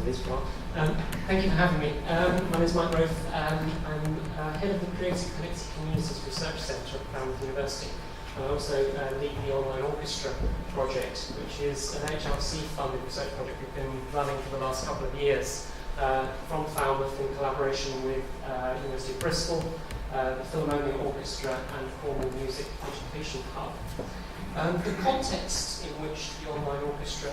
of this part. Thank you for having me. My name is Michael Rofe. I'm head of the Creative Connected Communities Research Centre at Falmouth University. I also lead the Online Orchestra project, which is an HRC-funded research project we've been running for the last couple of years from Falmouth in collaboration with University of Bristol, the Philharmonic Orchestra and Cornwall Music Education Hub. The context in which the Online Orchestra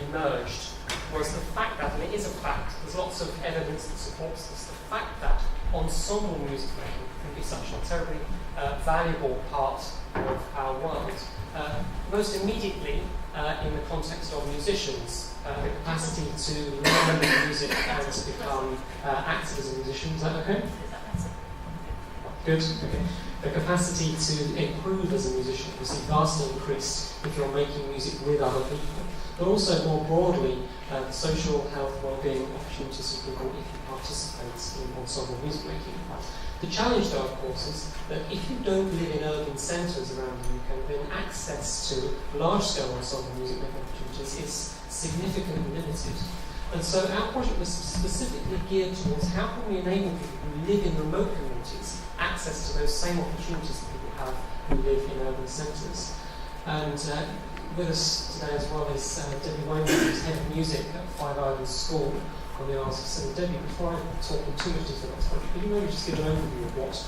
emerged was the fact that, and it is a fact, there's lots of evidence that supports this, the fact that ensemble music making can be such a terribly valuable part of our world. Most immediately, in the context of musicians, the capacity to learn music and to become active as a musician. Is that okay? Good. Okay. The capacity to improve as a musician is vastly increased if you're making music with other people, but also more broadly, social health, well-being opportunities for people if you participate in ensemble music making. The challenge, though, of course, is that if you don't live in urban centres around the UK, then access to large-scale ensemble music making opportunities is significantly limited. And so our project was specifically geared towards how can we enable people who live in remote communities access to those same opportunities that people have who live in urban centres. And with us today as well is Debbie Wayne, who's head of music at Five Islands School on the Isles of Scilly. Debbie, before I talk in too much detail about this project, could you maybe just give an overview of what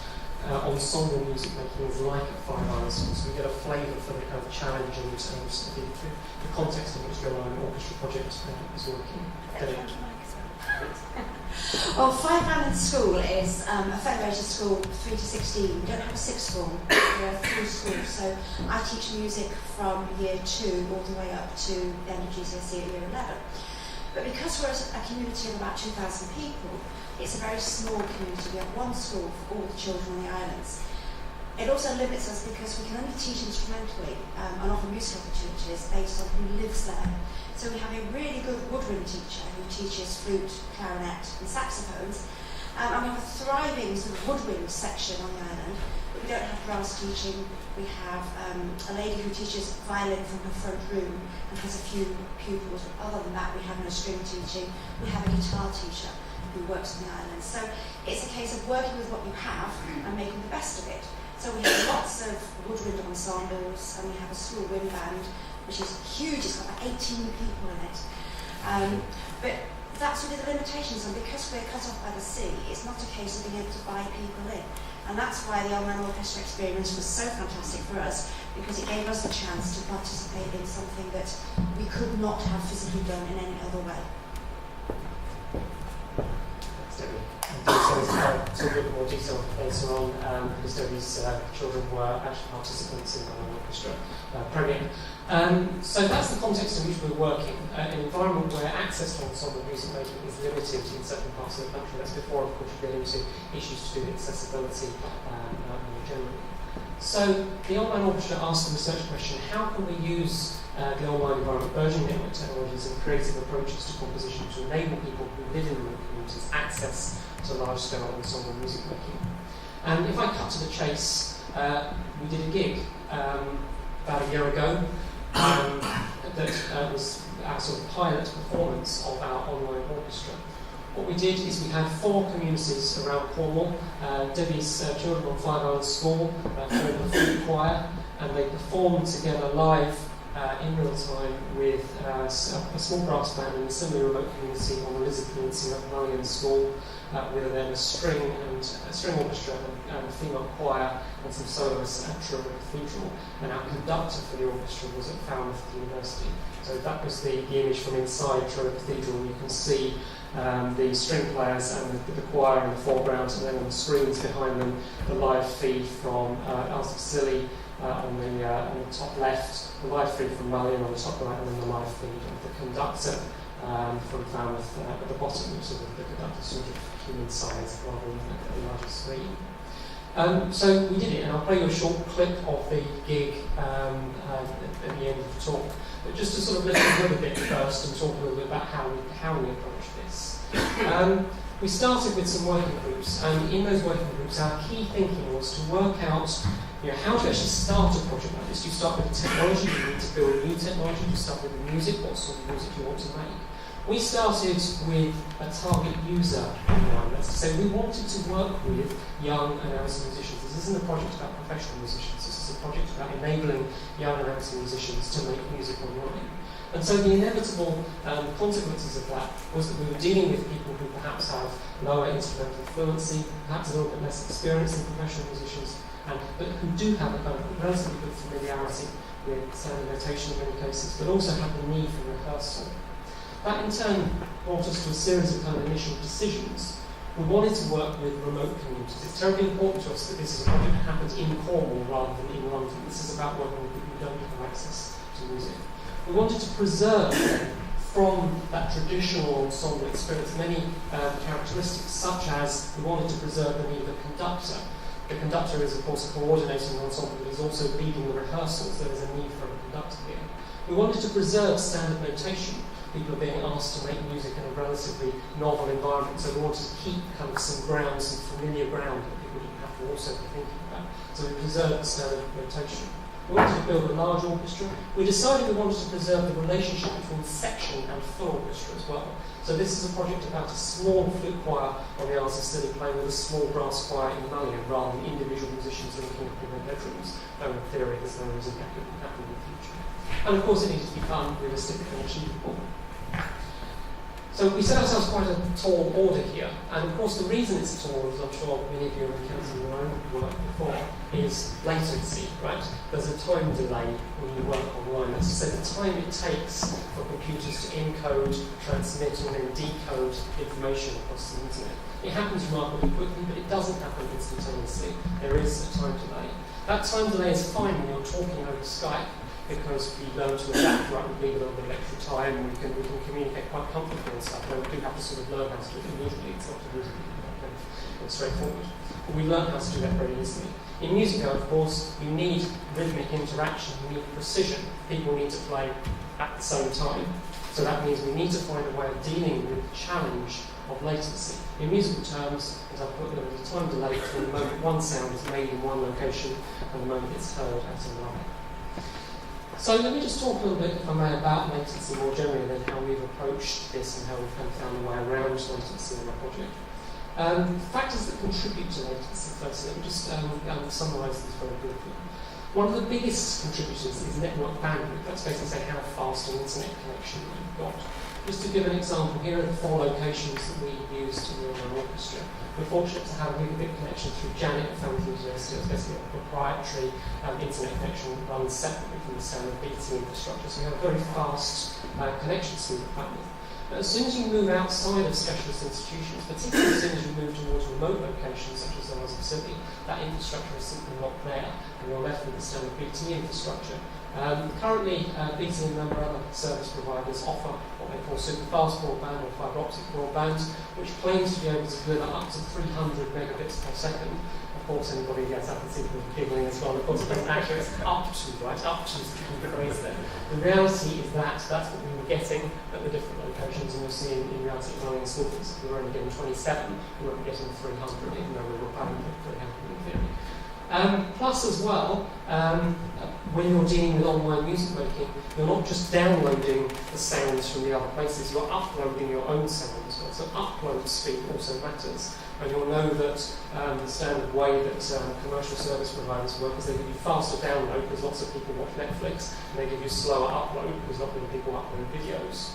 ensemble music making is like at Five Islands School, so we get a flavour for the kind of challenge and the context in which the Online Orchestra project is working. Debbie. Well, Five Islands School is a federated school, 3 to 16. We don't have a sixth form, we're a full school. So I teach music from year 2 all the way up to the end of GCSE at year 11. But because we're a community of about 2,000 people, it's a very small community. We have one school for all the children on the islands. It also limits us because we can only teach instrumentally and offer music opportunities based on who lives there. So we have a really good woodwind teacher who teaches flute, clarinet and saxophones. And we have a thriving sort of woodwind section on the island, but we don't have brass teaching. We have a lady who teaches violin from her front room and has a few pupils. Other than that, we have no string teaching. We have a guitar teacher who works on the island. So it's a case of working with what you have and making the best of it. So we have lots of woodwind ensembles, and we have a school wind band, which is huge. It's got about 18 people in it. But that's really the limitations, and because we're cut off by the sea, it's not a case of being able to buy people in. And that's why the Online Orchestra experience was so fantastic for us, because it gave us the chance to participate in something that we could not have physically done in any other way. Talk a bit more detail later on, because Debbie's children were actually participants in the Online Orchestra programme. So that's the context in which we're working, an environment where access to ensemble music making is limited in certain parts of the country. That's before, of course, you get into issues to do with accessibility more generally. So the Online Orchestra asked the research question, how can we use the online environment, burgeoning network technologies and creative approaches to composition to enable people who live in remote communities access to large-scale ensemble music making? And if I cut to the chase, we did a gig about a year ago that was our sort of pilot performance of our online orchestra. What we did is we had 4 communities around Cornwall. Debbie's children on Five Islands School formed a flute choir, and they performed together live in real time with a small brass band in a similarly remote community on the Lizard Peninsula at Mullion School, with then a string orchestra and a female choir and some soloists at Truro Cathedral. And our conductor for the orchestra was at Falmouth University. So that was the image from inside Truro Cathedral. You can see the string players and the choir in the foreground, and then on the screens behind them, the live feed from Isles of Scilly on the top left, the live feed from Mullion on the top right, and then the live feed of the conductor from Falmouth at the bottom, so the conductor sort of human size rather than at the larger screen. So we did it, and I'll play you a short clip of the gig at the end of the talk. But just to sort of listen a little bit first and talk a little bit about how we approach this. We started with some working groups, and in those working groups, our key thinking was to work out how to actually start a project like this. You start with the technology, you need to build new technology, you start with the music, what sort of music you want to make. We started with a target user in mind. That's to say, we wanted to work with young and amateur musicians. This isn't a project about professional musicians. This is a project about enabling young and amateur musicians to make music online. And so the inevitable consequences of that was that we were dealing with people who perhaps have lower instrumental fluency, perhaps a little bit less experience than professional musicians, but who do have a kind of relatively good familiarity with standard notation in many cases, but also have the need for rehearsal. That in turn brought us to a series of kind of initial decisions. We wanted to work with remote communities. It's terribly important to us that this is a project that happens in Cornwall rather than in London. This is about working with people who don't have access to music. We wanted to preserve from that traditional ensemble experience many characteristics, such as we wanted to preserve the need of a conductor. The conductor is, of course, a coordinating ensemble, but is also leading the rehearsals. There is a need for a conductor here. We wanted to preserve standard notation. People are being asked to make music in a relatively novel environment, so we wanted to keep kind of some ground, some familiar ground that people didn't have to also be thinking about. So we preserved standard notation. We wanted to build a large orchestra. We decided we wanted to preserve the relationship between section and full orchestra as well. So this is a project about a small flute choir on the Isles of Scilly playing with a small brass choir in Mullion, rather than individual musicians linking up in their bedrooms. Though in theory, there's no reason that couldn't happen in the future. And of course, it needs to be fun, realistic, and achievable. So we set ourselves quite a tall order here, and of course the reason it's tall, as I'm sure many of you have encountered in your own work before, is latency, right? There's a time delay when you work online. That's to say the time it takes for computers to encode, transmit, and then decode information across the internet. It happens remarkably quickly, but it doesn't happen instantaneously. There is a time delay. That time delay is fine when you're talking over Skype, because we learn to adapt rapidly with a little bit of extra time, and we can communicate quite comfortably and stuff. But we do have to sort of learn how to do it immediately. It's not kind of straightforward. But we learn how to do that very easily. In music, of course, you need rhythmic interaction, you need precision. People need to play at the same time. So that means we need to find a way of dealing with the challenge of latency. In musical terms, as I put, there is a time delay between the moment one sound is made in one location and the moment it's heard at another. So let me just talk a little bit, if I may, about latency more generally, and then how we've approached this and how we've kind of found a way around latency in our project. Factors that contribute to latency, first, let me just summarise this very briefly. One of the biggest contributors is network bandwidth. That's basically saying how fast an internet connection you've got. Just to give an example, here are the 4 locations that we used in the online orchestra. We're fortunate to have a gigabit connection through Janet at Fountain University. It's basically a proprietary internet connection that runs separately from the standard BT infrastructure. So we have a very fast connection speed at bandwidth. But as soon as you move outside of specialist institutions, particularly as soon as you move towards remote locations such as the Isles of Scilly, that infrastructure is simply not there, and you're left with the standard BT infrastructure. Currently, BT and a number of other service providers offer what they call super-fast broadband or fibre optic broadband, which claims to be able to deliver up to 300 megabits per second. Of course, anybody gets up and sees people giggling as well. Of course, it doesn't actually, it's up to, right? Up to the phrase there. The reality is that that's what we were getting at the different locations, and you'll see in reality running schools. We were only getting 27, we weren't getting 300, even though we were paying for 300 in theory. Plus as well, when you're dealing with online music making, you're not just downloading the sounds from the other places, you're uploading your own sound as well. So upload speed also matters. And you'll know that the standard way that commercial service providers work is they give you faster download because lots of people watch Netflix, and they give you slower upload because not many people upload videos.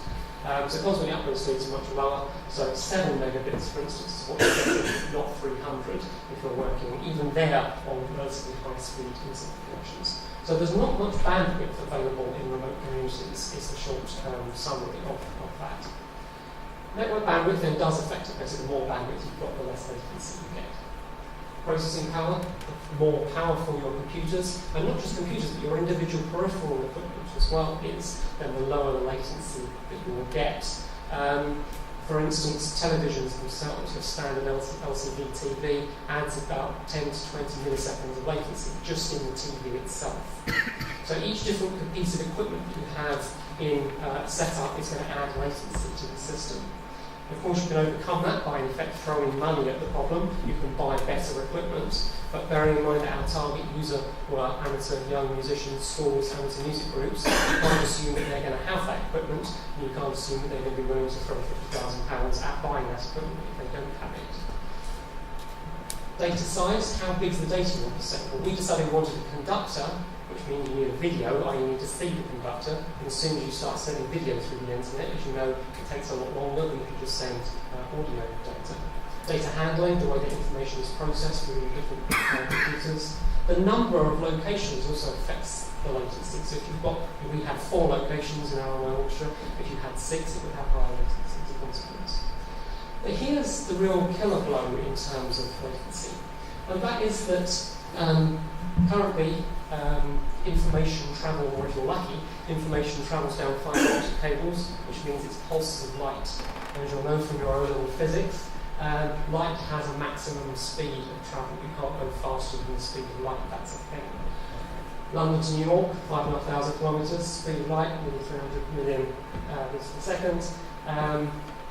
So consequently, upload speeds are much lower. So 7 megabits, for instance, is what you're getting, not 300 if you're working even there on relatively high-speed internet connections. So there's not much bandwidth available in remote communities, is the short summary of that. Network bandwidth then does affect it. Basically, the more bandwidth you've got, the less latency you get. Processing power, the more powerful your computers, and not just computers, but your individual peripheral equipment as well is, then the lower the latency that you will get. For instance, televisions themselves, your standard LCD TV adds about 10 to 20 milliseconds of latency just in the TV itself. So each different piece of equipment that you have in setup is going to add latency to the system. Of course, you can overcome that by, in effect, throwing money at the problem. You can buy better equipment. But bearing in mind that our target user were amateur young musicians, schools, amateur music groups, you can't assume that they're going to have that equipment, and you can't assume that they're going to be willing to throw £50,000 at buying that equipment if they don't have it. Data size, how big is the data you want to send? Well, we decided we wanted a conductor, which means you need a video, i.e. you need to see the conductor, and as soon as you start sending video through the internet, as you know, it takes a lot longer than if you just send audio data. Data handling, the way that information is processed through different computers. The number of locations also affects the latency. So if we had 4 locations in our online orchestra, if you had 6, it would have higher latency as a consequence. But here's the real killer blow in terms of latency, and that is that currently information travel, or if you're lucky, information travels down fiber optic cables, which means it's pulses of light. And as you'll know from your O-level physics, light has a maximum speed of travel. You can't go faster than the speed of light, that's a thing. London to New York, 5,500 kilometres, speed of light, nearly 300 million meters per second.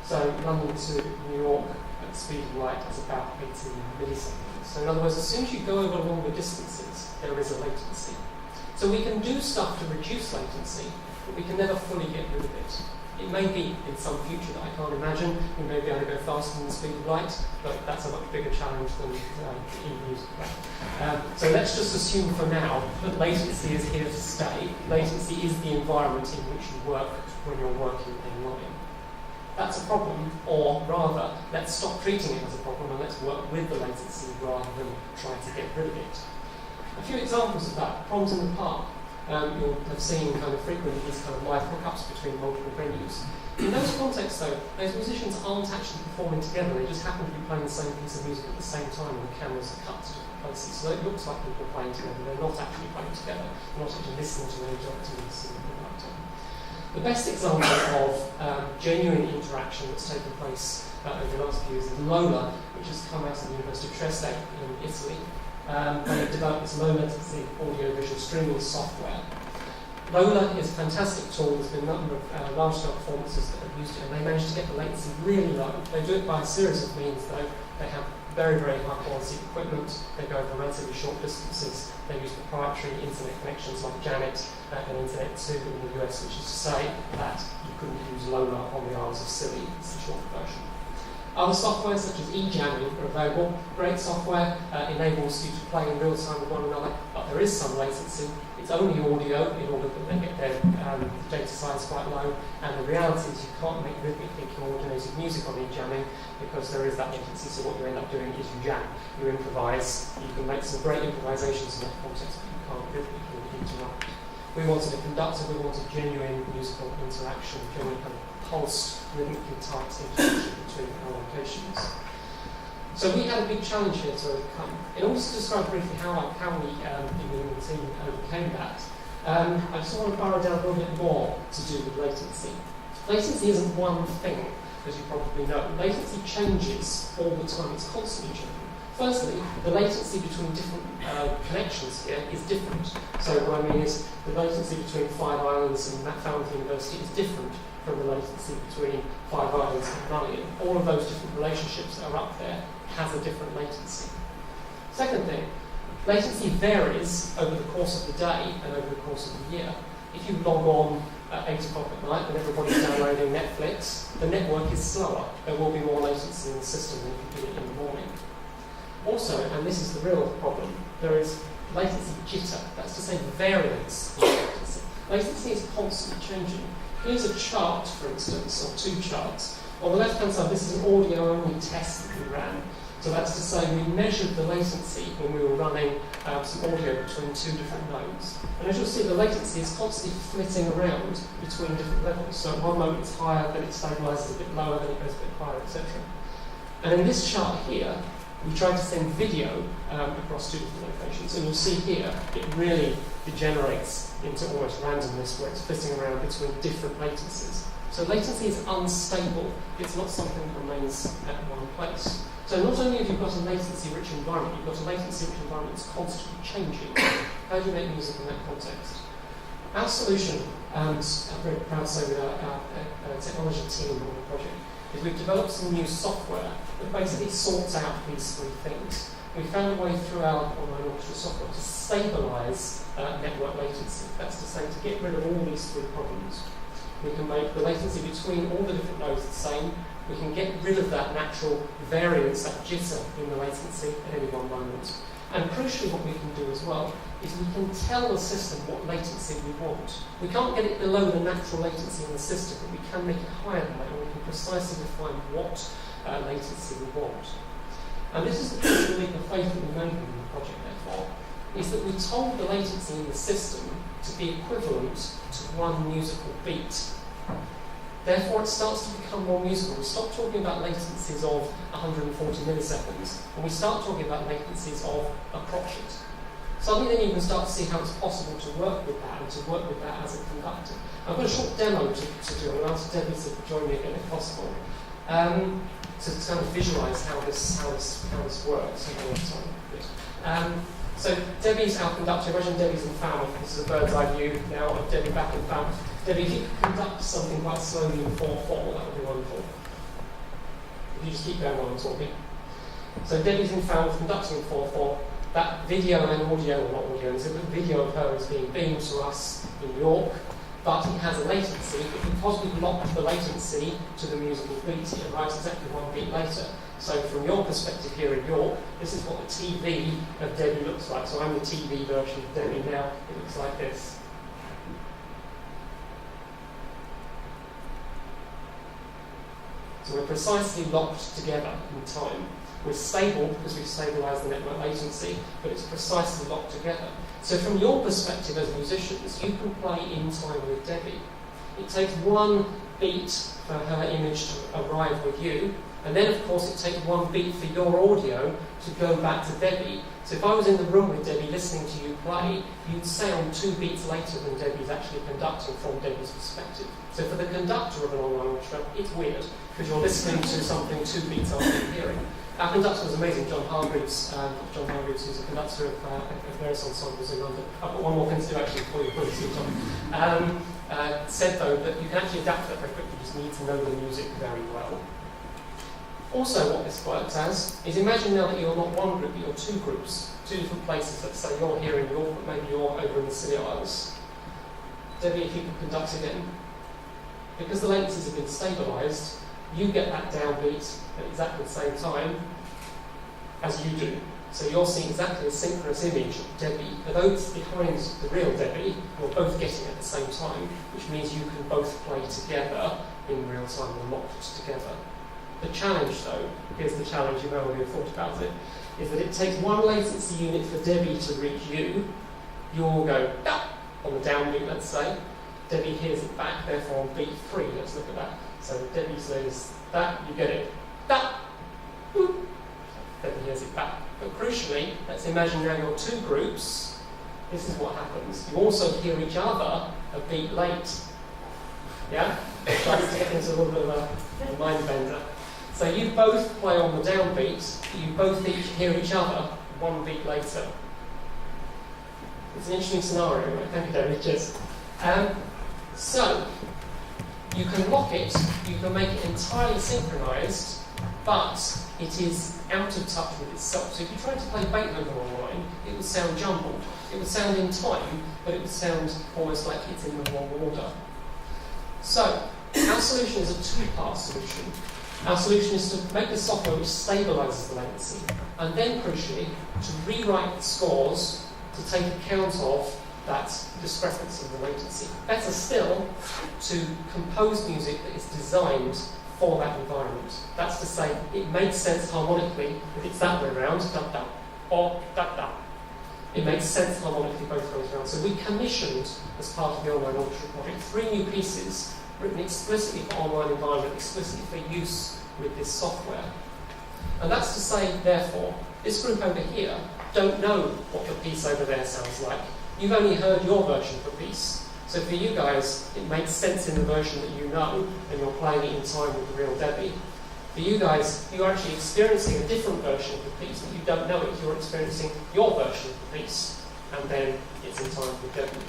So London to New York at the speed of light is about 18 milliseconds. So in other words, as soon as you go over longer distances, there is a latency. So we can do stuff to reduce latency, but we can never fully get rid of it. It may be in some future that I can't imagine. We may be able to go faster than the speed of light, but that's a much bigger challenge than in music. So let's just assume for now that latency is here to stay. Latency is the environment in which you work when you're working online. That's a problem, or rather, let's stop treating it as a problem and let's work with the latency rather than try to get rid of it. A few examples of that. Problems in the park. You'll have seen kind of frequently these kind of live hookups between multiple venues. In those contexts, though, those musicians aren't actually performing together. They just happen to be playing the same piece of music at the same time, and the cameras are cut to different places. So it looks like people are playing together. They're not actually playing together. They're not actually listening to any directors and like that. The best example of genuine interaction that's taken place over the last few years is Lola, which has come out of the University of Trieste in Italy. They developed this low latency audio-visual streaming software. Lola is a fantastic tool. There's been a number of large-scale performances that have used it, and they managed to get the latency really low. They do it by a series of means, though. They have very, very high-quality equipment. They go over relatively short distances. They use proprietary internet connections like Janet and Internet 2 in the US, which is to say that you couldn't use Lola on the Isles of Scilly. It's the short version. Other software, such as eJamming, are available. Great software, enables you to play in real time with one another, but there is some latency. It's only audio in order that they get their data size quite low, and the reality is you can't make rhythmically coordinated music on eJamming because there is that latency, so what you end up doing is you jam. You improvise, you can make some great improvisations in that context, but you can't rhythmically interact. We wanted a conductor, we wanted genuine musical interaction, genuine kind of pulsed, rhythmically tight interaction between our locations. So we had a big challenge here to overcome. In order to describe briefly how we in the team overcame that, I just want to burrow down a little bit more to do with latency. Latency isn't one thing, as you probably know. Latency changes all the time, it's constantly changing. Firstly, the latency between different connections here is different. So what I mean is the latency between Five Islands and Falmouth University is different from the latency between Five Islands and Mullion. All of those different relationships that are up there has a different latency. Second thing, latency varies over the course of the day and over the course of the year. If you log on at 8 o'clock at night when everybody's downloading Netflix, the network is slower. There will be more latency in the system than if you do it in the morning. Also, and this is the real problem, there is latency jitter. That's to say variance in latency. Latency is constantly changing. Here's a chart, for instance, or two charts. On the left-hand side, this is an audio-only test that we ran. So that's to say we measured the latency when we were running some audio between two different nodes. And as you'll see, the latency is constantly flitting around between different levels. So at one moment it's higher, then it stabilises a bit lower, then it goes a bit higher, etc. And in this chart here, we tried to send video across two different locations, and you'll see here it really degenerates into almost randomness where it's flitting around between different latencies. So latency is unstable, it's not something that remains at one place. So not only have you got a latency-rich environment, you've got a latency-rich environment that's constantly changing. How do you make music in that context? Our solution, and I'm very proud to say with our technology team on the project, is we've developed some new software that basically sorts out these three things. we found a way through our online orchestra software to stabilise network latency. That's to say, to get rid of all these three problems. We can make the latency between all the different nodes the same. We can get rid of that natural variance, that jitter in the latency at any one moment. And crucially, what we can do as well is we can tell the system what latency we want. We can't get it below the natural latency in the system, but we can make it higher than that, and we can precisely define what latency we want. And this is the crucial leap of faith that we made in the project, therefore, is that we told the latency in the system to be equivalent to one musical beat. Therefore, it starts to become more musical. We stop talking about latencies of 140 milliseconds, and we start talking about latencies of a crop sheet. Suddenly, then you can start to see how it's possible to work with that, and to work with that as a conductor. I've got a short demo to do, and I'll ask Debbie to join me again if possible, to kind of visualise how this works. So Debbie's our conductor. Imagine Debbie's in Falmouth. This is a bird's eye view now of Debbie back in Falmouth. Debbie, if you could conduct something quite slowly in 4/4, that would be wonderful. If you just keep going while I'm talking. So Debbie's in Falmouth conducting in 4/4. That video and audio, or not audio, so the video of her is being beamed to us in York, but it has a latency. But because we've locked the latency to the musical beat, it arrives exactly one beat later. So from your perspective here in York, this is what the TV of Debbie looks like. So I'm the TV version of Debbie now. It looks like this. So we're precisely locked together in time. We're stable because we've stabilised the network latency, but it's precisely locked together. So from your perspective as musicians, you can play in time with Debbie. It takes one beat for her image to arrive with you, and then of course it takes one beat for your audio to go back to Debbie. So if I was in the room with Debbie listening to you play, you'd sound 2 beats later than Debbie's actually conducting from Debbie's perspective. So for the conductor of an online orchestra, it's weird, because you're listening to something 2 beats after you're hearing. Our conductor was amazing, John Hargreaves, who's a conductor of various ensembles in London. I've got one more thing to do actually before you put it to John. Said though that you can actually adapt that very quickly, you just need to know the music very well. Also what this works as is, imagine now that you're not one group, but you're 2 groups, 2 different places. Let's say you're here in York, but maybe you're over in the Scilly Isles. Debbie, if you could conduct again. Because the latencies have been stabilised, you get that downbeat at exactly the same time as you do. So you're seeing exactly a synchronous image of Debbie, but those behind the real Debbie, you're both getting at the same time, which means you can both play together in real time and locked together. The challenge though, here's the challenge, you may already have thought about it, is that it takes one latency unit for Debbie to reach you. You all go, da, on the downbeat, let's say. Debbie hears it back, therefore on beat 3, let's look at that. So Debbie says that, you get it, da, boop. Debbie hears it back. But crucially, let's imagine now you're 2 groups. This is what happens. You also hear each other a beat late. Yeah? Tries to get into a little bit of a mind bender. So you both play on the downbeat, you both each hear each other 1 beat later. It's an interesting scenario, right? Thank you, David. Cheers. So, you can lock it, you can make it entirely synchronised, but it is out of touch with itself. So if you tried to play Beethoven online, it would sound jumbled. It would sound in time, but it would sound almost like it's in the wrong order. So, our solution is a 2-part solution. Our solution is to make the software which stabilises the latency, and then, crucially, to rewrite the scores to take account of that discrepancy in the latency. Better still, to compose music that is designed for that environment. That's to say, it makes sense harmonically if it's that way around, da-da, or da-da. It makes sense harmonically both ways around. So we commissioned, as part of the online orchestra project, 3 new pieces written explicitly for online environment, explicitly for use with this software. And that's to say, therefore, this group over here don't know what the piece over there sounds like. You've only heard your version of the piece. So for you guys, it makes sense in the version that you know, and you're playing it in time with the real Debbie. For you guys, you're actually experiencing a different version of the piece, but you don't know it. You're experiencing your version of the piece, and then it's in time with Debbie.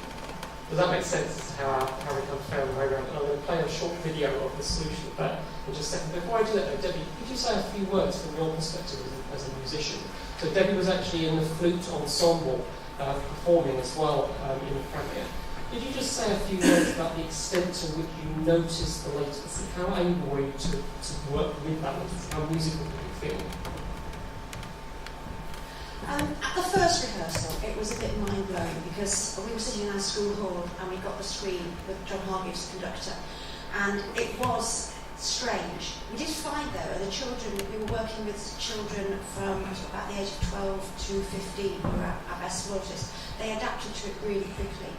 Does that make sense as to how we kind of found the way around? And I'm going to play a short video of the solution of that in just a second. Before I do that, though, Debbie, could you say a few words from your perspective as a musician? So Debbie was actually in the flute ensemble performing as well in the premiere. Could you just say a few words about the extent to which you noticed the latency? How able were you to work with that latency? How musical did you feel? At the first rehearsal, it was a bit mind-blowing because we were sitting in our school hall and we got the screen with John Hargreaves, the conductor, and it was strange. We did find, though, the children, we were working with children from about the age of 12 to 15 who were our best flautists. They adapted to it really quickly.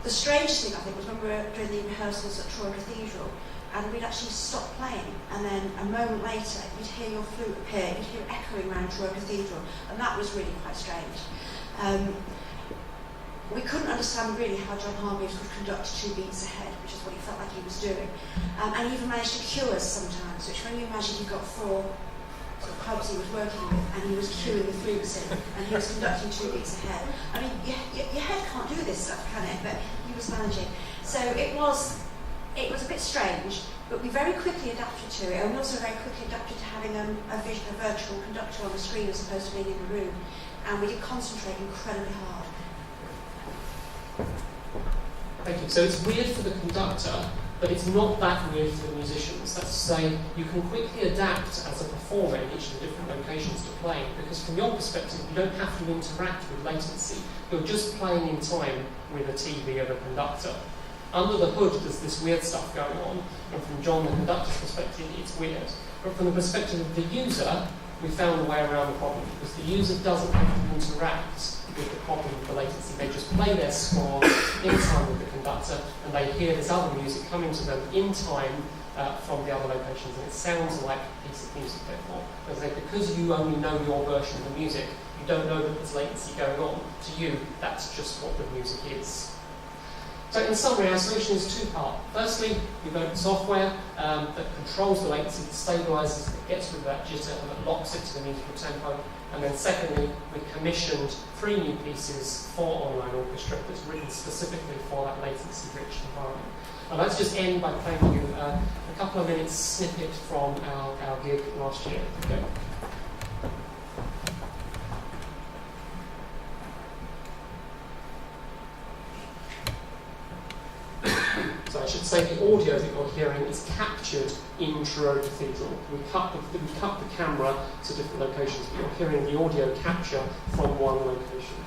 The strangest thing, I think, was when we were doing the rehearsals at Troy Cathedral, and we'd actually stop playing, and then a moment later you'd hear your flute appear, you'd hear it echoing around Troy Cathedral, and that was really quite strange. We couldn't understand really how John Hargreaves could conduct 2 beats ahead, which is what he felt like he was doing. And he even managed to cue us sometimes, which when you imagine you've got 4 sort of clubs he was working with, and he was cueing the flutes in, and he was conducting 2 beats ahead. I mean, your head can't do this stuff, can it? But he was managing. So it was a bit strange, but we very quickly adapted to it, and we also very quickly adapted to having a virtual conductor on the screen as opposed to being in the room. And we did concentrate incredibly hard. Thank you. So it's weird for the conductor, but it's not that weird for the musicians. That's to say, you can quickly adapt as a performer in each of the different locations to play, because from your perspective, you don't have to interact with latency. You're just playing in time with a TV of a conductor. Under the hood, there's this weird stuff going on, and from John, the conductor's perspective, it's weird. But from the perspective of the user, we found a way around the problem, because the user doesn't have to interact with the problem of the latency. They just play their score in time with the conductor, and they hear this other music coming to them in time from the other locations, and it sounds like a piece of music, therefore. Because you only know your version of the music, you don't know that there's latency going on. To you, that's just what the music is. So in summary, our solution is 2-part. Firstly, we've got software that controls the latency, that stabilises, that gets rid of that jitter, and that locks it to the musical tempo. And then secondly, we commissioned 3 new pieces for online orchestra that's written specifically for that latency-rich environment. And let's just end by playing you a couple of minutes snippet from our gig last year. Okay. So I should say the audio that you're hearing is captured in Truro Cathedral. We cut the camera to different locations, but you're hearing the audio capture from one location.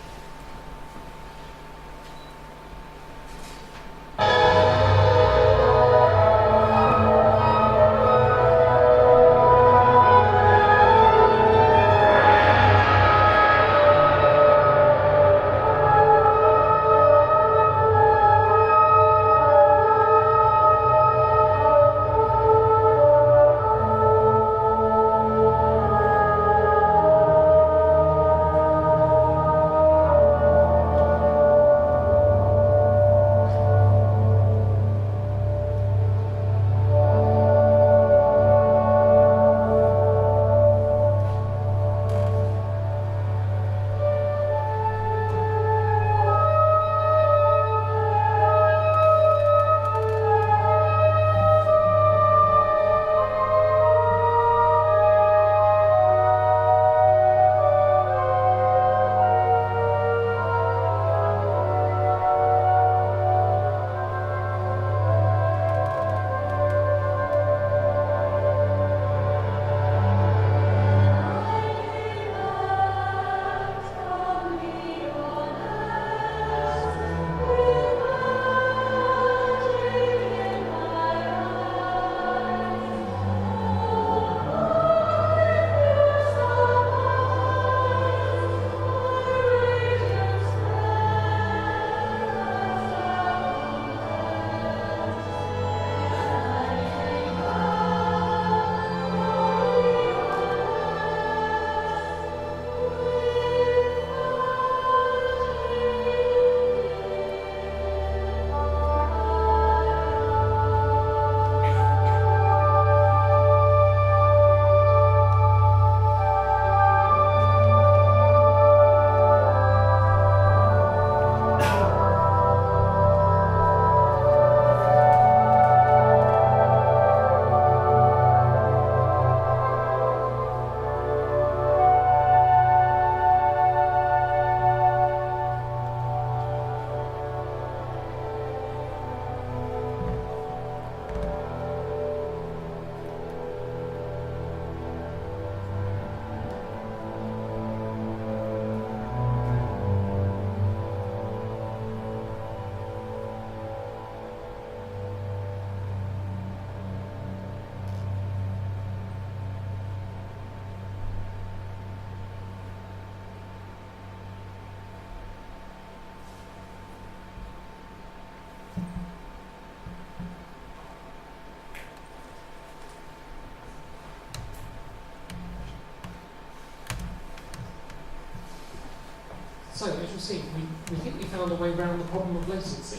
So, as you'll see, we think we found a way around the problem of latency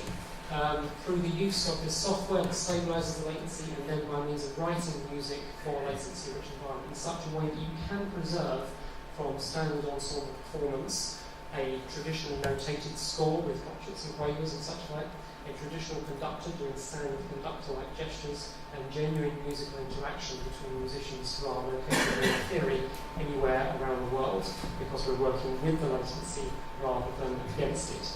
through the use of this software that stabilises the latency and then by means of writing music for a latency-rich environment in such a way that you can preserve from standard ensemble performance a traditionally notated score with crotchets and quavers and such like, a traditional conductor doing standard conductor-like gestures, and genuine musical interaction between musicians who are located in theory anywhere around the world, because we're working with the latency rather than against it.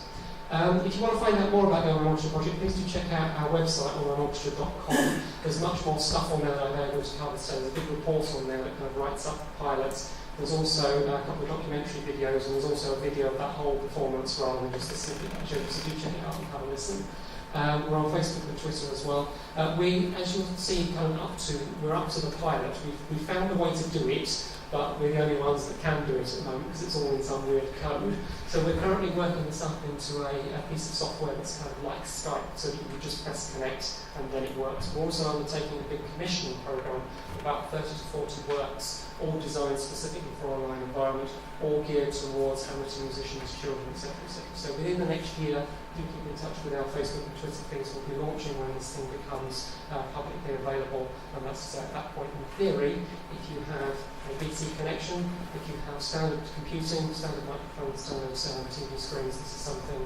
If you want to find out more about the Online Orchestra project, please do check out our website, onlineorchestra.com. There's much more stuff on there that I'm able to cover, so there's a big report on there that kind of writes up the pilots. There's also a couple of documentary videos, and there's also a video of that whole performance rather than just a snippet that I showed you, so do check it out and have a listen. We're on Facebook and Twitter as well. We, as you'll see, we're up to the pilot. We've found a way to do it, but we're the only ones that can do it at the moment because it's all in some weird code. So we're currently working this up into a piece of software that's kind of like Skype, so that you can just press connect and then it works. We're also undertaking a big commissioning program, about 30 to 40 works, all designed specifically for online environment, all geared towards amateur musicians, children, etc., etc. So within the next year, do keep in touch with our Facebook and Twitter feeds. We'll be launching when this thing becomes publicly available, and that's at that point. In theory, if you have a BT connection, if you have standard computing, standard microphones, standard TV screens, this is something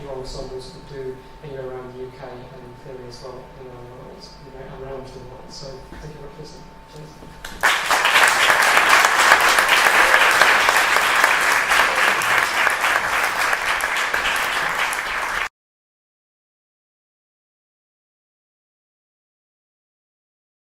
your ensembles could do anywhere around the UK and in theory as well around the world. So thank you very much for listening. Cheers.